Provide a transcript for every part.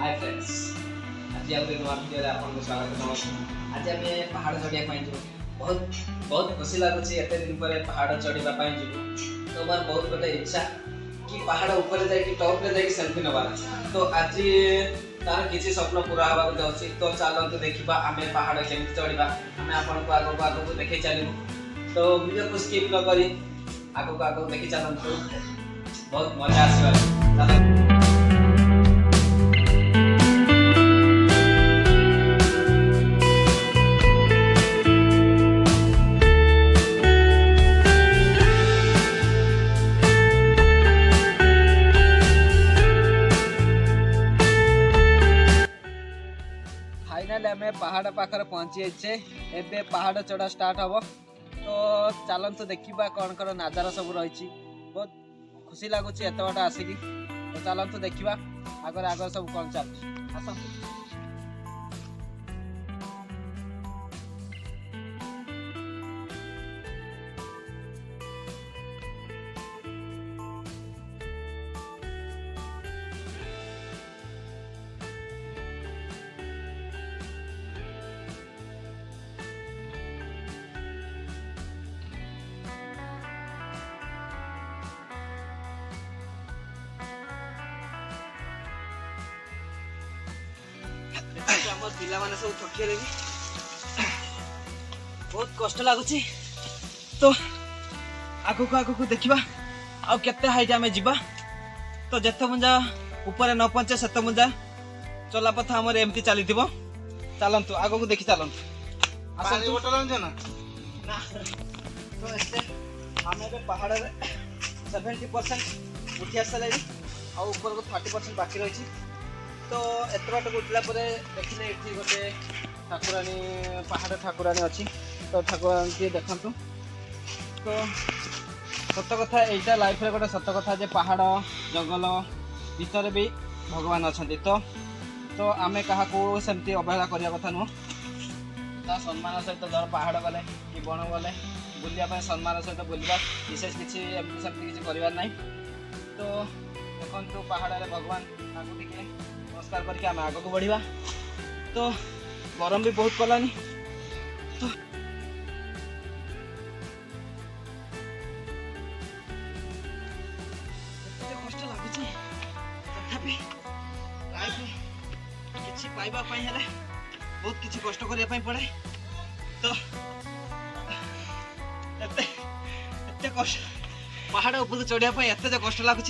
Hi friends आज आप नुआ वीडियो आपको स्वागत नमस्कार। आज आम पहाड़ चढ़ा बहुत बहुत खुशी लगुच एत दिन पर पहाड़ चढ़ा तो मोर बहुत गोटे इच्छा कि पहाड़ ऊपर जाकि टॉप रे जाकि सेल्फी नबार। तो आज तार किसी स्वप्न पूरा हवा जाऊँगी। तो चलते देखा आम पहाड़ केमी चढ़ा आम आपको आगक आगक देखे चलू। तो वीडियो को स्किप न करी आगक आगक देखी चलतु बहुत मजा आसवा। फाइनाली आम पहाड़ पाखर पहुँची जाइए। एबे पहाड़ चढ़ा स्टार्ट हम। तो चलतु देखा कौन कौन नजारा सब रही। बहुत खुशी लगुच एत बाट आसिकी। तो चलतु देखा आगर आगर सब कौन चल आस। पिला माने सब थकिले भी बहुत कष्ट लगुच। तो आगक आगक देखा आउ केते हाइट आमे जिबा। तो जेते मुंजा ऊपर न पहुंचे सेत मुंजा चला पथ हमर एमती चली चलतु आगक देखी चलतु पानी बोतल आनछ ना ना। तो एते हम ए पहाड़ रे 70% उठी आसले आ ऊपर को 30% बाकी रही। तो एत बाट उठला देखिले ये गोटे ठाकुराणी पहाड़ ठाकुराणी अच्छी। तो ठाकुराणी देखु। तो सत कथा यहाँ लाइफ रे गोटे सत कथा जे पहाड़ जंगल भीतर भी भगवान अच्छा। तो आमे क्या सेमती अवहेला करने कथा नुह। तो सम्मान सहित धर पहाड़ गले कि बण गले बुलाप सम्मान सहित बुलवा विशेष किसी एमती सेमती किसी करार ना। तो देखु पहाड़ रे भगवान आगु टिके नमस्कार करके आम आगक बढ़िया। तो गरम भी बहुत कलानी। तो कष्ट लगुच तथापि लाइफ किसी पाइबा बहुत किसी कष्ट करने पड़े। तो एते कष्ट पहाड़ ऊपर चढ़ापी एत जो कष्ट लगुच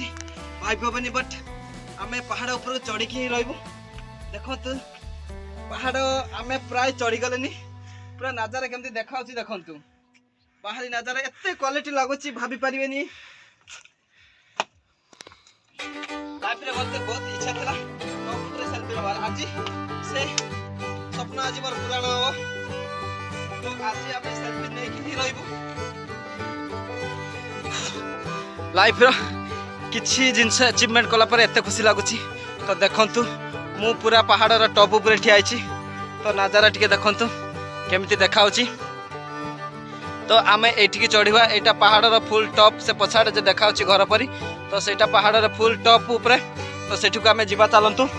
भाई। बट आमे पहाड़ ऊपर चढ़ी ही रही। देखो तु पहाड़ आमे प्राय चढ़ी गले पूरा नजारा केमती देखा देखु बाहरी नजारा एत क्वालिटी लगुच भाभी पारे। बहुत इच्छा था सेल्फी नबार आज से स्वप्न आज मोर पुराण हम। तो आज आम सेल्फी नहीं रही लाइफ किसी जिनस अचिवमेंट कलापर एत खुशी लगुच। तो देखु मु पूरा पहाड़ टॉप उपर ठियाई। तो नजारा टिके देखु केमती देखा। तो आम ये चढ़ा यहाँ पहाड़ फुल टॉप से पछाड़े जो देखा घर परी। तो सेटा पहाड़ फुल टॉप उपरे। तो सेठू आम जीवा चलतु।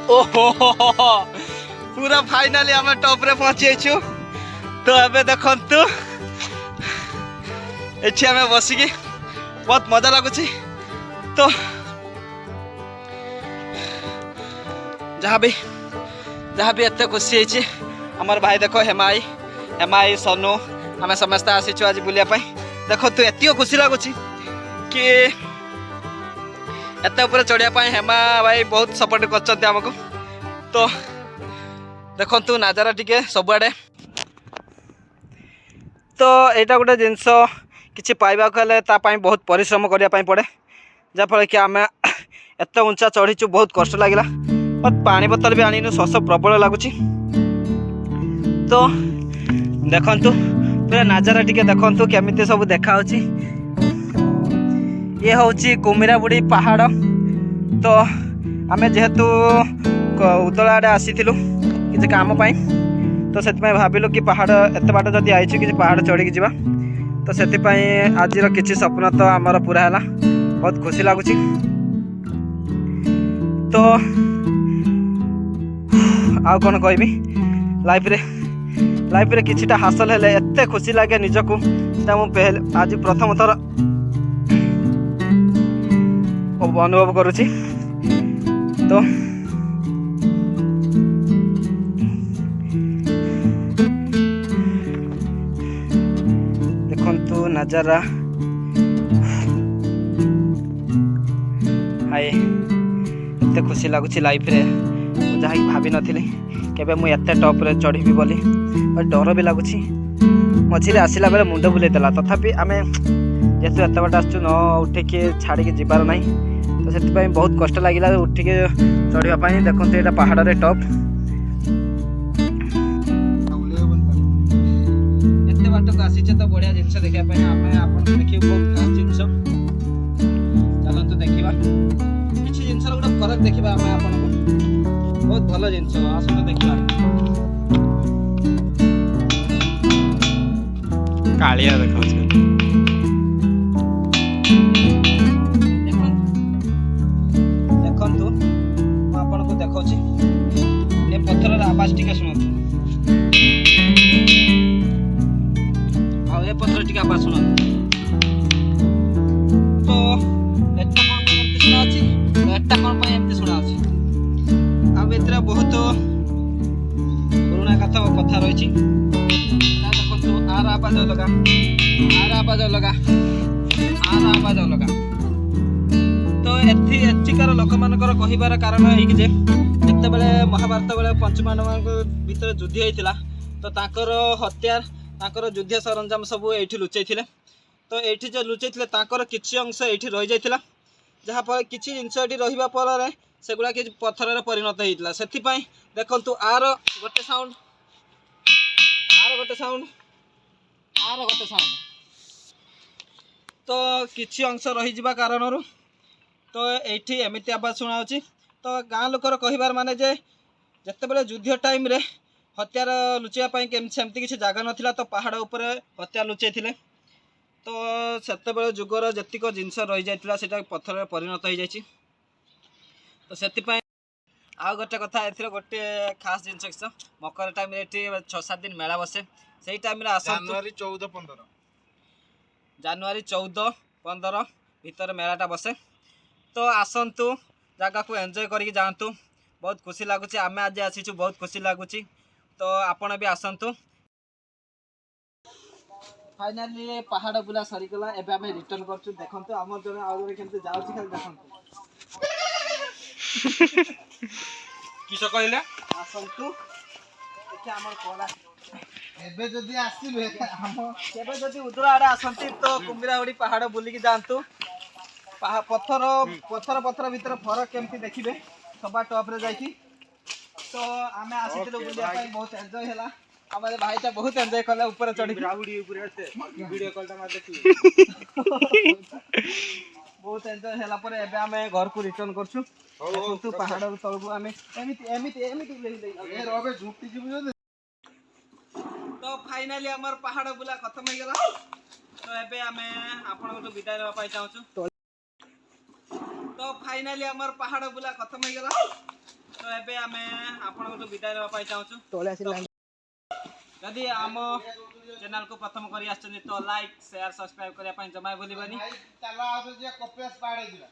ओहो पूरा फाइनली आम टॉप रे पहुंची जाइछु। तो एबे देखंतु एठी आम बसिकी बहुत मजा लगुच। तो जहाँ भी एत खुशी है हमार भाई देख हेमाई सोनू आम समस्त आसीचु आज बुलापी। देखो तु एत खुशी लगुच कि एत ऊपर चढ़ापी हेमा भाई बहुत सपोर्ट करमको। तो देखु नजारा टिके सबुआड़े। तो यहाँ गोटे जिनस कि पाइबा बहुत परिश्रम करने पड़े जहाँफल कि आम एत उंचा चढ़ीचु बहुत कष्ट लगे। बट पानी बोतल भी आनी शोष प्रबल लगुच। तो देखु पूरा नजारा टिके देखु केमिति सब देखा। ये हूँ कुमिराबुड़ी पहाड़। तो आमे जेहेतु उदल आड़े आसीलु किसी काम तो से भाविलु कि पहाड़ एत बाट जदि आई कि पहाड़ चढ़ी जावा तो से आज किसी स्वप्न तो आमर पूरा है बहुत खुशी लगुच तो आउ कौन कहबी लाइफ रे किछिटा हासिल हेले एते खुशी लगे निजको आज प्रथम थर अनुभव करुची तो देखंतु नजारा हाय एते खुशी लगुच लाइफ रे जहाँ भाभी नथिली केबे मु एते टॉप रे चढ़ी बोली डर भी लगुच मझे आसला बेले मुंड बुले देला तथापि आमे जेहेतु एत बाट आसचु न उठिकी छाड़ी जीवार ना तो से बहुत कष्ट लगे उठिकी चढ़ापी देखते यहाँ पहाड़ टॉप एत बाट को आसीचे तो बढ़िया जिन देखापी आप देखिए बहुत खास जिन चलते देखा किसी जिन गोटे फरक देखा आम आपको बहुत भल जिन आसते देखा कालिया देखा देखु आपको देखा ये पत्थर आवाज टी शुणु आ पत्थर टी आवाज शुणु तो एटा कौन शुणा एटा कौन शुणा आ बहुत पुराना कथा रही देखो आर आवाज अलग आर आवाज अलग आर आवाज अलग तो एଠିକାର ଲୋକମାନଙ୍କର କହିବାର କାରଣ ଏଇକି ଯେ ଯେତେବେଳେ ମହାଭାରତ ବେଳେ ପଞ୍ଚପାଣ୍ଡବଙ୍କ ଭିତରେ ଯୁଦ୍ଧ ହେଇଥିଲା ତ ତାଙ୍କର ହତ୍ୟାର ତାଙ୍କର ଯୁଦ୍ଧ ସରଞ୍ଜାମ ସବୁ ଏଇଠି ଲୁଚେଇଥିଲେ ତ ଏଇଠି ଯେ ଲୁଚେଇଥିଲେ ତାଙ୍କର କିଛି ଅଂଶ ଏଇଠି ରହିଯାଇଥିଲା ଯାହାଫଳରେ କିଛି ଜିନିଷ ଏଠି ରହିବା ଫଳରେ ସେଗୁଡ଼ା କିଛି ପଥରରେ ପରିଣତ ହେଇଥିଲା ସେଥିପାଇଁ ଦେଖନ୍ତୁ ଆର ଗୋଟେ ସାଉଣ୍ଡ ଆର ଗୋଟେ ସାଉଣ୍ଡ आर गोटे साउंड तो किछि अंश रही कारणरू तो ये एमती आवाज शुणा तो गाँ लोकर कहबार माने जे जितेबाला युद्ध टाइम रे हत्यार लुचाई सेमती किसी जगह नाला तो पहाड़ उपर हत्यार लुचै तो से जुगर जेतिक जिनस रही जाता से पत्थर परिणत हो जाए तो से आ गोटे कथा ए गोटे खास जिनस मकर टाइम ये 6-7 दिन मेला बसे से टाइम जानुआरी 14-15 भीतर मेलाटा बसे तो आसतु जगह को एंजॉय करके जातु बहुत खुशी लगुच आम आज आसीचु बहुत खुशी लगुच तो आपण भी आसतु फाइनाली पहाड़ बुला सरीगला एबे आम रिटर्न करछु देखंतु आम जने आउ जने केमते जाउछि खाली देखंतु किस कहले आसतु देखि हमर कोला एबे जदी आसीबे हम केबे जदी उदरा आडे आसंती तो कुंबिराहुड़ी पहाड़ बुलिकी जातु पत्थर पत्थर पत्थर भीतर फरक केमती देखिबे सबा टॉप रे जाइकी तो आमे आसीतिलो बुलिया पई बहुत एन्जॉय हैला हमारे भाईटा बहुत एन्जॉय करला ऊपर चढ़ी राउडी ऊपर आते वीडियो कॉल ता मार देखि बहुत एन्जॉय हैला पर एबे आमे घर को रिटर्न करछु देखंतु पहाड़ तळगु आमे एमिति ले रबे झुकती जिबु तो फाइनली हमर पहाड़ बुला खत्म हो गेला तो एबे आमे आपन को विदाय लेवा पाई चाहछु तो फाइनली हमर पहाड़ बुला खत्म हो गेला तो एबे आमे आपन को विदाय लेवा पाई चाहछु तोले आसी यदि आम चैनल को प्रथम करी आछन तो लाइक शेयर सब्सक्राइब करिया पाई जमा भूलिबानी चला आ जे कपियास पहाड़ दिला